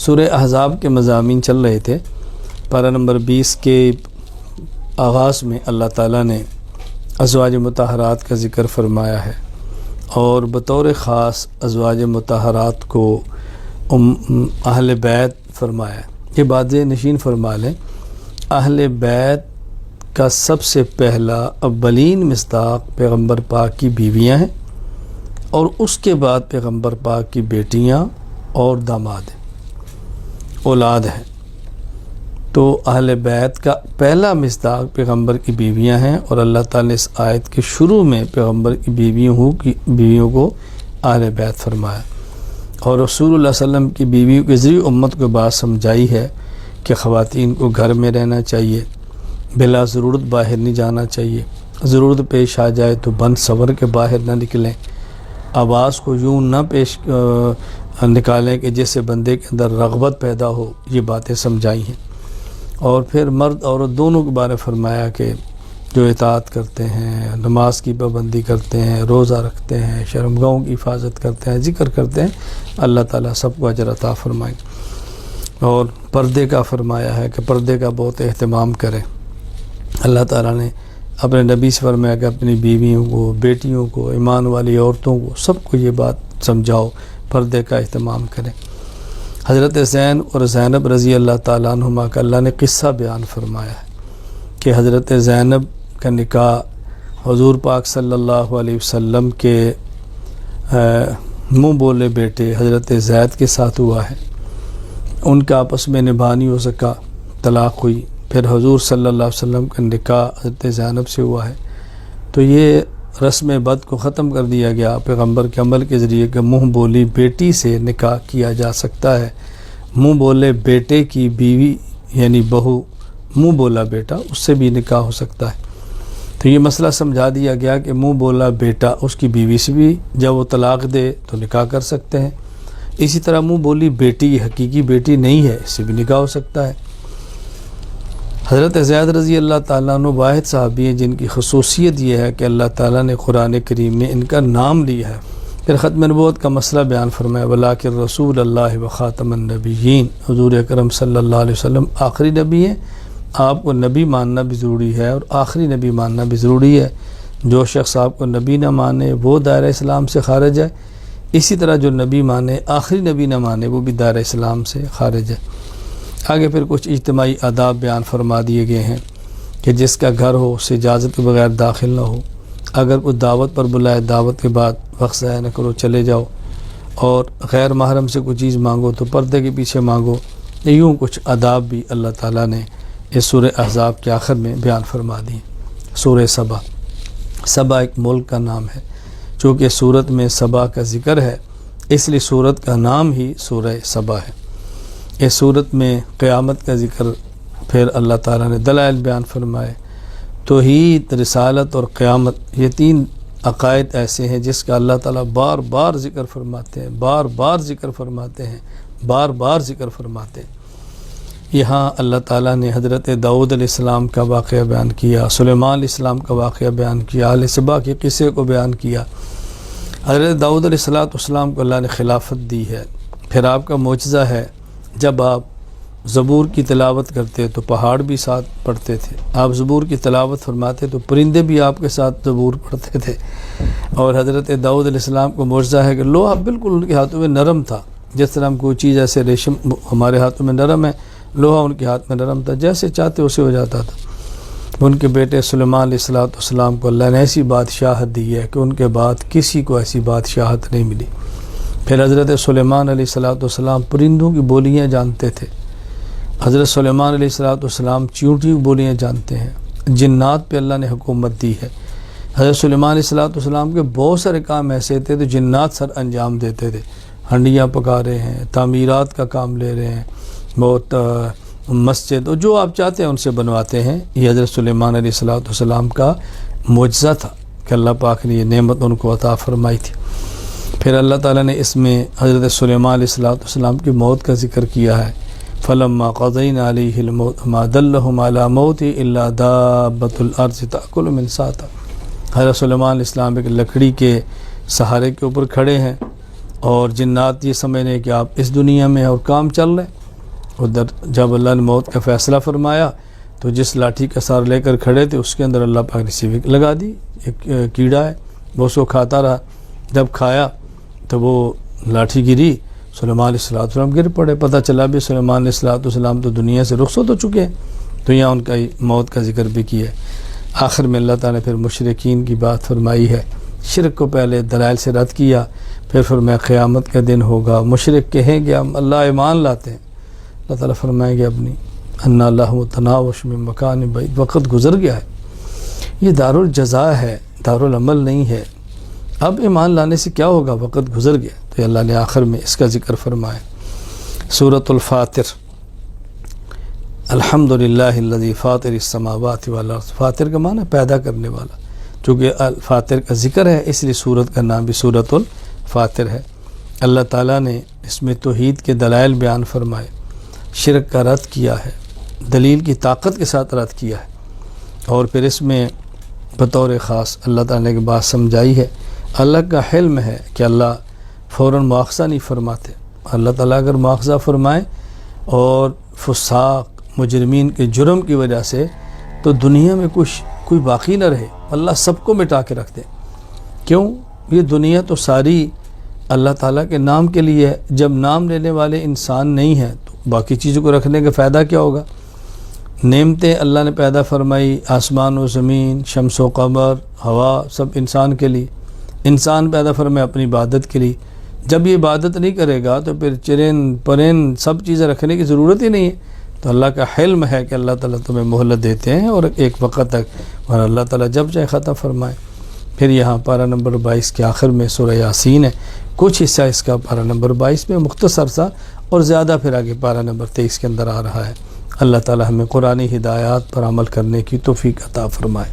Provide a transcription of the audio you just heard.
سورہ احزاب کے مضامین چل رہے تھے۔ پارہ نمبر 20 کے آغاز میں اللہ تعالیٰ نے ازواج مطہرات کا ذکر فرمایا ہے، اور بطور خاص ازواج مطہرات کو اہل بیت فرمایا ہے۔ یہ بات نشین فرما لیں، اہل بیت کا سب سے پہلا اولین مصداق پیغمبر پاک کی بیویاں ہیں، اور اس کے بعد پیغمبر پاک کی بیٹیاں اور داماد ہیں، اولاد ہیں۔ تو اہل بیت کا پہلا مصداق پیغمبر کی بیویاں ہیں، اور اللہ تعالیٰ نے اس آیت کے شروع میں پیغمبر کی بیویوں کو اہل بیت فرمایا، اور رسول اللہ صلی اللہ علیہ وسلم کی بیویوں کے ذریعے امت کو بات سمجھائی ہے کہ خواتین کو گھر میں رہنا چاہیے، بلا ضرورت باہر نہیں جانا چاہیے، ضرورت پیش آ جائے تو بند سور کے باہر نہ نکلیں، آواز کو یوں نہ نکالیں کہ جس سے بندے کے اندر رغبت پیدا ہو، یہ باتیں سمجھائی ہیں۔ اور پھر مرد عورت دونوں کے بارے فرمایا کہ جو اطاعت کرتے ہیں، نماز کی پابندی کرتے ہیں، روزہ رکھتے ہیں، شرمگاہوں کی حفاظت کرتے ہیں، ذکر کرتے ہیں، اللہ تعالیٰ سب کو اجر عطا فرمائیں۔ اور پردے کا فرمایا ہے کہ پردے کا بہت اہتمام کریں۔ اللہ تعالیٰ نے اپنے نبی سے فرمایا کہ اپنی بیویوں کو، بیٹیوں کو، ایمان والی عورتوں کو، سب کو یہ بات سمجھاؤ، پردے کا اہتمام کریں۔ حضرت زین اور زینب رضی اللہ تعالیٰ عنہما کا اللہ نے قصہ بیان فرمایا ہے کہ حضرت زینب کا نکاح حضور پاک صلی اللہ علیہ وسلم کے منہ بولے بیٹے حضرت زید کے ساتھ ہوا ہے۔ ان کا آپس میں نباہ نہیں ہو سکا، طلاق ہوئی، پھر حضور صلی اللہ علیہ وسلم کا نکاح حضرت زینب سے ہوا ہے۔ تو یہ رسم بد کو ختم کر دیا گیا پیغمبر کے عمل کے ذریعے کہ منہ بولی بیٹی سے نکاح کیا جا سکتا ہے۔ منہ بولے بیٹے کی بیوی یعنی بہو، منہ بولا بیٹا، اس سے بھی نکاح ہو سکتا ہے۔ تو یہ مسئلہ سمجھا دیا گیا کہ منہ بولا بیٹا اس کی بیوی سے بھی جب وہ طلاق دے تو نکاح کر سکتے ہیں، اسی طرح منہ بولی بیٹی حقیقی بیٹی نہیں ہے، اس سے بھی نکاح ہو سکتا ہے۔ حضرت زید رضی اللہ تعالیٰ عنہ واحد صحابی ہیں جن کی خصوصیت یہ ہے کہ اللہ تعالیٰ نے قرآن کریم میں ان کا نام لیا ہے۔ پھر ختم نبوت کا مسئلہ بیان فرمایا، وَلَٰكِن رسول اللہ وخاتم النبیین، حضور اکرم صلی اللہ علیہ وسلم آخری نبی ہیں۔ آپ کو نبی ماننا بھی ضروری ہے اور آخری نبی ماننا بھی ضروری ہے۔ جو شخص آپ کو نبی نہ مانے وہ دائرہ اسلام سے خارج ہے، اسی طرح جو نبی مانے آخری نبی نہ مانے وہ بھی دائرہ اسلام سے خارج ہے۔ آگے پھر کچھ اجتماعی آداب بیان فرما دیے گئے ہیں کہ جس کا گھر ہو اس سے اجازت کے بغیر داخل نہ ہو، اگر کوئی دعوت پر بلائے دعوت کے بعد وقت ضائع نہ کرو، چلے جاؤ، اور غیر محرم سے کوئی چیز مانگو تو پردے کے پیچھے مانگو۔ یوں کچھ آداب بھی اللہ تعالیٰ نے اس سورہ احزاب کے آخر میں بیان فرما دی۔ سورہ سبا، سبا ایک ملک کا نام ہے، چونکہ سورت میں سبا کا ذکر ہے اس لیے سورت کا نام ہی سورہ سبا ہے۔ اس سورت میں قیامت کا ذکر، پھر اللہ تعالیٰ نے دلائل بیان فرمائے۔ توحید، رسالت اور قیامت، یہ تین عقائد ایسے ہیں جس کا اللہ تعالیٰ بار بار ذکر فرماتے ہیں، بار بار ذکر فرماتے ہیں، بار بار ذکر فرماتے ہیں۔ یہاں اللہ تعالیٰ نے حضرت داؤد علیہ السلام کا واقعہ بیان کیا، سلیمان علیہ السلام کا واقعہ بیان کیا، اہل سبا کے قصے کو بیان کیا۔ حضرت داؤد علیہ السلام کو اللہ نے خلافت دی ہے۔ پھر آپ کا معجزہ ہے، جب آپ زبور کی تلاوت کرتے تو پہاڑ بھی ساتھ پڑھتے تھے، آپ زبور کی تلاوت فرماتے تو پرندے بھی آپ کے ساتھ زبور پڑھتے تھے۔ اور حضرت داؤد علیہ السلام کو معجزہ ہے کہ لوہا بالکل ان کے ہاتھوں میں نرم تھا، جس طرح ہم کوئی چیز ایسے ریشم ہمارے ہاتھوں میں نرم ہے، لوہا ان کے ہاتھ میں نرم تھا، جیسے چاہتے اسے ہو جاتا تھا۔ ان کے بیٹے سلیمان علیہ السلام کو اللہ نے ایسی بادشاہت دی ہے کہ ان کے بعد کسی کو ایسی بادشاہت نہیں ملی۔ پھر حضرت سلیمان علیہ السلام پرندوں کی بولیاں جانتے تھے۔ حضرت سلیمان علیہ السلام چیونٹی کی بولیاں جانتے ہیں۔ جنات پہ اللہ نے حکومت دی ہے۔ حضرت سلیمان علیہ السلام کے بہت سارے کام ایسے تھے تو جنات سر انجام دیتے تھے، ہنڈیاں پکا رہے ہیں، تعمیرات کا کام لے رہے ہیں، بہت مسجد اور جو آپ چاہتے ہیں ان سے بنواتے ہیں۔ یہ حضرت سلیمان علیہ السلام کا معجزہ تھا کہ اللہ پاک نے یہ نعمت ان کو عطا فرمائی تھی۔ پھر اللہ تعالیٰ نے اس میں حضرت سلیمان علیہ السلام کی موت کا ذکر کیا ہے۔ فَلَمَّا قَضَيْنَا عَلَيْهِ الْمَوْتَ مَا دَلَّهُمْ عَلَى مَوْتِهِ إِلَّا دَابَّةُ الْأَرْضِ تَأْكُلُ مِنْ سَأْتِهِ۔ حضرت سلیمان علیہ السلام ایک لکڑی کے سہارے کے اوپر کھڑے ہیں اور جنات یہ سمجھ رہے ہیں کہ آپ اس دنیا میں اور کام چل رہے ہیں۔ ادھر جب اللہ نے موت کا فیصلہ فرمایا تو جس لاٹھی کا سار لے کر کھڑے تھے اس کے اندر اللہ پاک نے سیوک لگا دی، ایک کیڑا ہے، وہ اس کو کھاتا رہا۔ جب کھایا تو وہ لاٹھی گری، سلیمان علیہ السلام گر پڑے۔ پتہ چلا بھی سلیمان علیہ السلام تو دنیا سے رخصت ہو چکے ہیں، تو یہاں ان کا موت کا ذکر بھی کیا ہے۔ آخر میں اللہ تعالیٰ نے پھر مشرکین کی بات فرمائی ہے، شرک کو پہلے دلائل سے رد کیا، پھر فرمایا قیامت کا دن ہوگا، مشرک کہیں گے ہم اللہ ایمان لاتے ہیں، اللہ تعالیٰ فرمائیں گے اپنی ان اللہ متناوش من مکان بعید، وقت گزر گیا ہے، یہ دارالجزا ہے، دارالعمل نہیں ہے، اب ایمان لانے سے کیا ہوگا، وقت گزر گیا۔ تو اللہ نے آخر میں اس کا ذکر فرمایا۔ سورۃ الفاطر، الحمدللہ الذی فاطر السماوات والارض، فاطر کا معنی پیدا کرنے والا، چونکہ الفاطر کا ذکر ہے اس لیے سورت کا نام بھی سورۃ الفاطر ہے۔ اللہ تعالیٰ نے اس میں توحید کے دلائل بیان فرمائے، شرک کا رد کیا ہے، دلیل کی طاقت کے ساتھ رد کیا ہے، اور پھر اس میں بطور خاص اللہ تعالیٰ نے ایک بات سمجھائی ہے، اللہ کا حلم ہے کہ اللہ فوراً مواخذہ نہیں فرماتے۔ اللہ تعالیٰ اگر مواخذہ فرمائے اور فساق مجرمین کے جرم کی وجہ سے تو دنیا میں کوئی باقی نہ رہے، اللہ سب کو مٹا کے رکھ دے۔ کیوں؟ یہ دنیا تو ساری اللہ تعالیٰ کے نام کے لیے ہے، جب نام لینے والے انسان نہیں ہیں تو باقی چیزوں کو رکھنے کا فائدہ کیا ہوگا؟ نعمتیں اللہ نے پیدا فرمائی، آسمان و زمین، شمس و قمر، ہوا، سب انسان کے لیے، انسان پیدا فرمائے اپنی عبادت کے لیے۔ جب یہ عبادت نہیں کرے گا تو پھر چرند پرند سب چیزیں رکھنے کی ضرورت ہی نہیں ہے۔ تو اللہ کا حلم ہے کہ اللہ تعالیٰ تمہیں مہلت دیتے ہیں اور ایک وقت تک، اور اللہ تعالیٰ جب چاہے ختم فرمائے۔ پھر یہاں پارہ نمبر 22 کے آخر میں سورہ یاسین ہے، کچھ حصہ اس کا پارہ نمبر 22 میں مختصر سا، اور زیادہ پھر آگے پارہ نمبر 23 کے اندر آ رہا ہے۔ اللہ تعالیٰ ہمیں قرآنی ہدایات پر عمل کرنے کی توفیق عطا فرمائے۔